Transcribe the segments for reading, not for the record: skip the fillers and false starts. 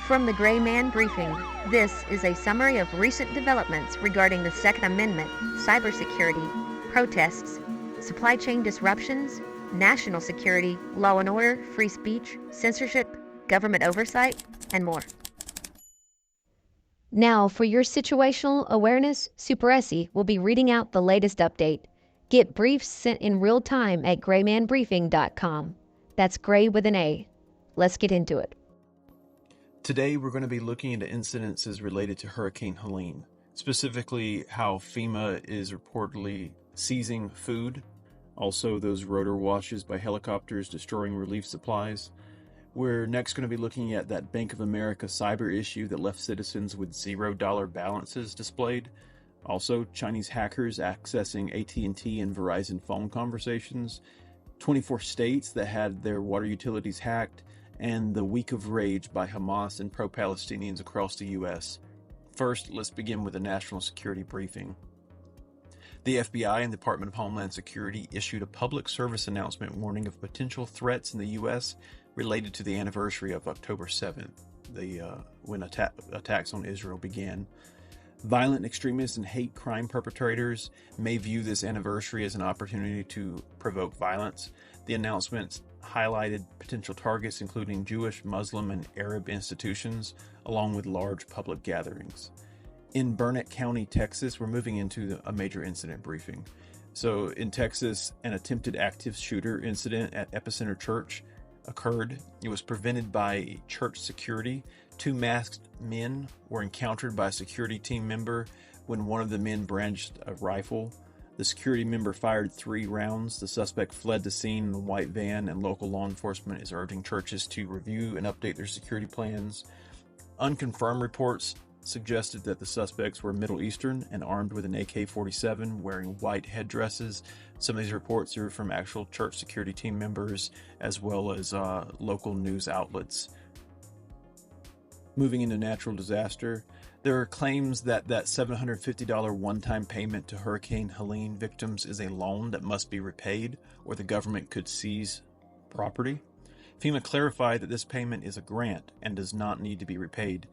From the Gray Man Briefing, this is a summary of recent developments regarding the Second Amendment, cybersecurity, protests, supply chain disruptions, national security, law and order, free speech, censorship, government oversight, and more. Now, for your situational awareness, Super Essie will be reading out the latest update. Get briefs sent in real time at graymanbriefing.com. That's gray with an A. Let's get into it. Today, we're going to be looking into incidences related to Hurricane Helene, specifically how FEMA is reportedly seizing food, also those rotor washes by helicopters destroying relief supplies. We're next going to be looking at that Bank of America cyber issue that left citizens with $0 balances displayed. Also, Chinese hackers accessing AT&T and Verizon phone conversations, 24 states that had their water utilities hacked, and the week of rage by Hamas and pro-Palestinians across the U.S. First, let's begin with a national security briefing. The FBI and the Department of Homeland Security issued a public service announcement warning of potential threats in the U.S. related to the anniversary of October 7th, when attacks on Israel began. Violent extremists and hate crime perpetrators may view this anniversary as an opportunity to provoke violence. The announcements highlighted potential targets including Jewish, Muslim, and Arab institutions, along with large public gatherings. In Burnett County, Texas, we're moving into a major incident briefing. So in Texas, an attempted active shooter incident at Epicenter Church occurred. It was prevented by church security. Two masked men were encountered by a security team member when one of the men brandished a rifle. The security member fired 3 rounds. The suspect fled the scene in a white van, and local law enforcement is urging churches to review and update their security plans. Unconfirmed reports suggested that the suspects were Middle Eastern and armed with an AK-47, wearing white headdresses. Some of these reports are from actual church security team members, as well as local news outlets. Moving into natural disaster, there are claims that $750 one-time payment to Hurricane Helene victims is a loan that must be repaid, or the government could seize property. FEMA clarified that this payment is a grant and does not need to be repaid.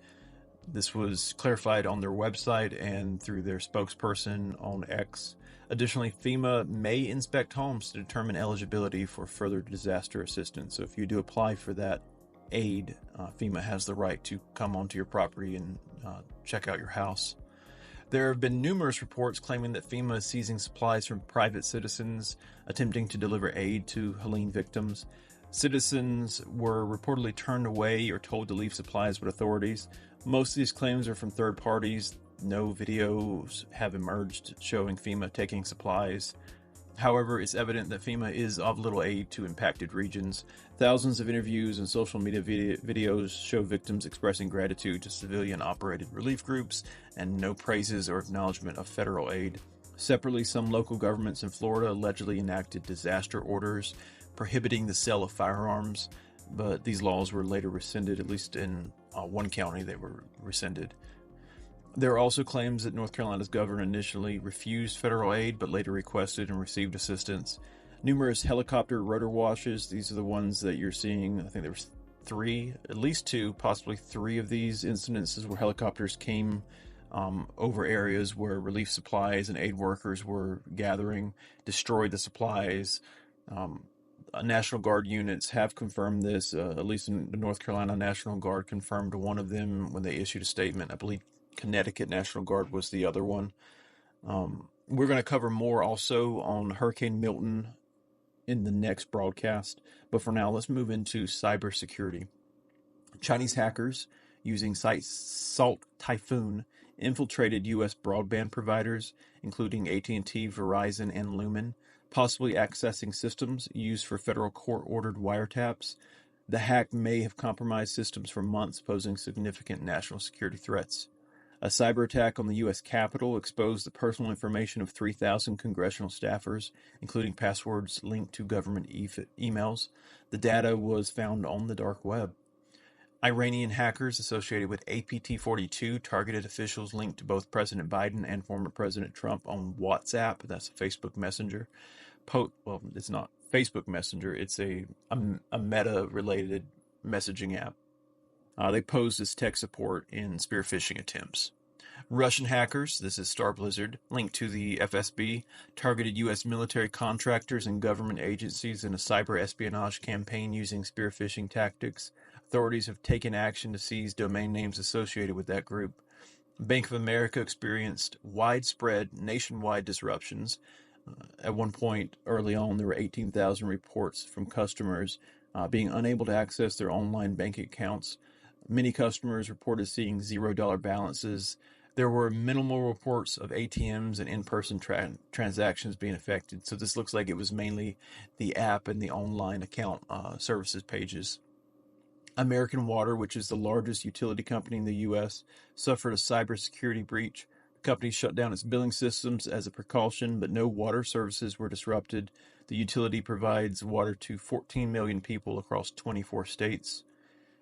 This was clarified on their website and through their spokesperson on X. Additionally, FEMA may inspect homes to determine eligibility for further disaster assistance. So if you do apply for that aid, FEMA has the right to come onto your property and check out your house. There have been numerous reports claiming that FEMA is seizing supplies from private citizens attempting to deliver aid to Helene victims. Citizens were reportedly turned away or told to leave supplies with authorities. Most of these claims are from third parties. No videos have emerged showing FEMA taking supplies. However, it's evident that FEMA is of little aid to impacted regions. Thousands of interviews and social media videos show victims expressing gratitude to civilian-operated relief groups and no praises or acknowledgement of federal aid. Separately, some local governments in Florida allegedly enacted disaster orders prohibiting the sale of firearms, but these laws were later rescinded. At least in one county they were rescinded. There are also claims that North Carolina's governor initially refused federal aid, but later requested and received assistance. Numerous helicopter rotor washes, these are the ones that you're seeing. I think there was 3, at least 2, possibly 3 of these incidences where helicopters came over areas where relief supplies and aid workers were gathering, destroyed the supplies. National Guard units have confirmed this, at least in the North Carolina National Guard confirmed one of them when they issued a statement. I believe Connecticut National Guard was the other one. We're going to cover more also on Hurricane Milton in the next broadcast, but for now, let's move into cybersecurity. Chinese hackers using Salt Typhoon infiltrated U.S. broadband providers, including AT&T, Verizon, and Lumen, possibly accessing systems used for federal court-ordered wiretaps. The hack may have compromised systems for months, posing significant national security threats. A cyber attack on the U.S. Capitol exposed the personal information of 3,000 congressional staffers, including passwords linked to government emails. The data was found on the dark web. Iranian hackers associated with APT-42 targeted officials linked to both President Biden and former President Trump on WhatsApp. That's a Facebook Messenger. Well, it's not Facebook Messenger. It's a Meta-related messaging app. They posed as tech support in spear phishing attempts. Russian hackers, this is Star Blizzard, linked to the FSB, targeted U.S. military contractors and government agencies in a cyber espionage campaign using spear phishing tactics. Authorities have taken action to seize domain names associated with that group. Bank of America experienced widespread nationwide disruptions. At one point early on, there were 18,000 reports from customers being unable to access their online bank accounts. Many customers reported seeing $0 balances. There were minimal reports of ATMs and in-person transactions being affected. So this looks like it was mainly the app and the online account services pages. American Water, which is the largest utility company in the U.S., suffered a cybersecurity breach. The company shut down its billing systems as a precaution, but no water services were disrupted. The utility provides water to 14 million people across 24 states.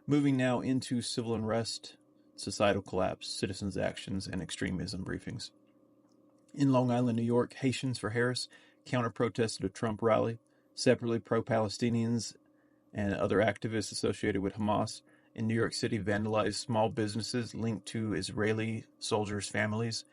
Moving now into civil unrest, societal collapse, citizens' actions, and extremism briefings. In Long Island, New York, Haitians for Harris counter-protested a Trump rally. Separately, pro-Palestinians and other activists associated with Hamas in New York City vandalized small businesses linked to Israeli soldiers' families.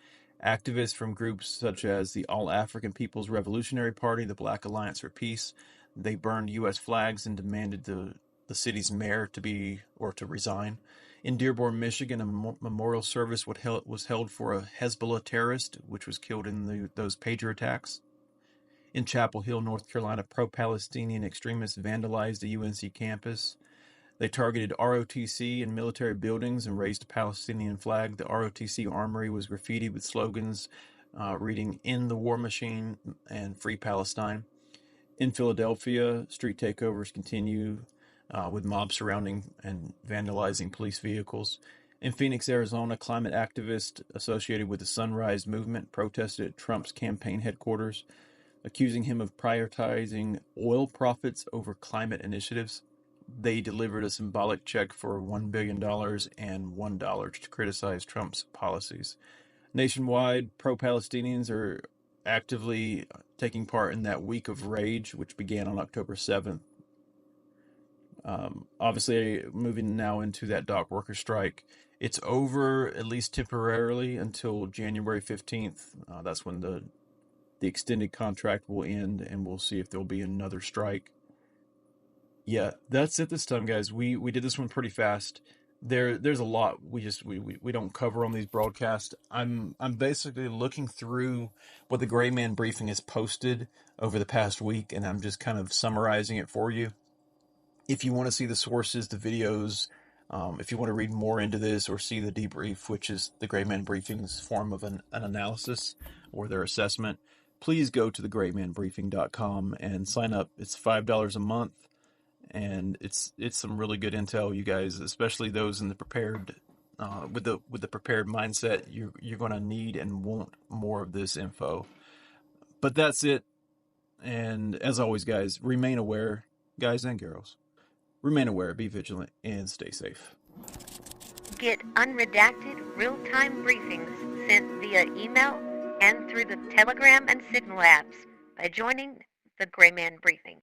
Activists from groups such as the All-African People's Revolutionary Party, the Black Alliance for Peace, they burned U.S. flags and demanded the city's mayor to resign. In Dearborn, Michigan, a memorial service was held for a Hezbollah terrorist, which was killed in those pager attacks. In Chapel Hill, North Carolina, pro-Palestinian extremists vandalized the UNC campus. They targeted ROTC and military buildings and raised a Palestinian flag. The ROTC armory was graffitied with slogans reading, "In the War Machine" and "Free Palestine." In Philadelphia, street takeovers continue with mobs surrounding and vandalizing police vehicles. In Phoenix, Arizona, climate activists associated with the Sunrise Movement protested at Trump's campaign headquarters, accusing him of prioritizing oil profits over climate initiatives. They delivered a symbolic check for $1 billion and $1 to criticize Trump's policies. Nationwide, pro-Palestinians are actively taking part in that week of rage, which began on October 7th. Obviously, moving now into that dock worker strike. It's over, at least temporarily, until January 15th. That's when the extended contract will end, and we'll see if there'll be another strike. Yeah, that's it this time, guys. We did this one pretty fast. There's a lot we don't cover on these broadcasts. I'm basically looking through what the Gray Man Briefing has posted over the past week, and I'm just kind of summarizing it for you. If you want to see the sources, the videos, if you want to read more into this or see the debrief, which is the Gray Man Briefing's form of an analysis or their assessment, please go to thegraymanbriefing.com and sign up. It's $5 a month, and it's some really good intel, you guys, especially those in the prepared with the prepared mindset. You're going to need and want more of this info. But that's it. And as always, guys, remain aware, guys and girls. Remain aware, be vigilant, and stay safe. Get unredacted, real-time briefings sent via email and through the Telegram and Signal apps by joining the Gray Man Briefing.